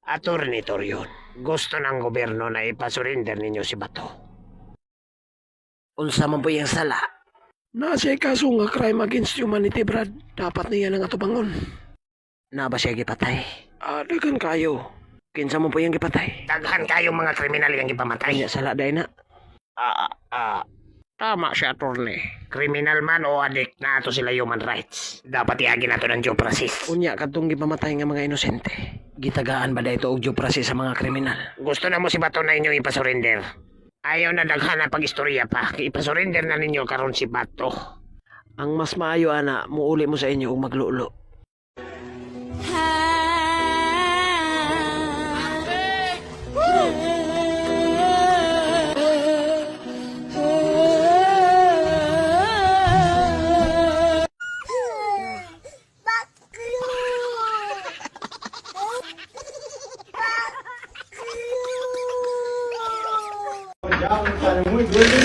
Attorney Torion, gusto ng gobyerno na ipasurrender ninyo si Bato. Unsa man po yung sala? Nasa kaso nga crime against humanity, Brad. Dapat niya nang atubangon. Na ba siya gipatay? Daghan kayo. Kinsa mo po yung gipatay? Daghan kayo mga kriminal yung gipamatay. Kanya sala day na. Tama siya, attorney. Kriminal man o adik na ato sila human rights. Dapat iagin nato ng due process. Unya, katong gipamatay nga mga inosente. Gitagaan ba da ito og due process sa mga kriminal? Gusto na mo si Bato na inyong ipasurrender. Ayaw na daghan na pag-istorya pa. Ipasurrender na ninyo karon si Bato. Ang mas maayo, ana, muuli mo sa inyo og maglulo. Ya, cara, muito doido.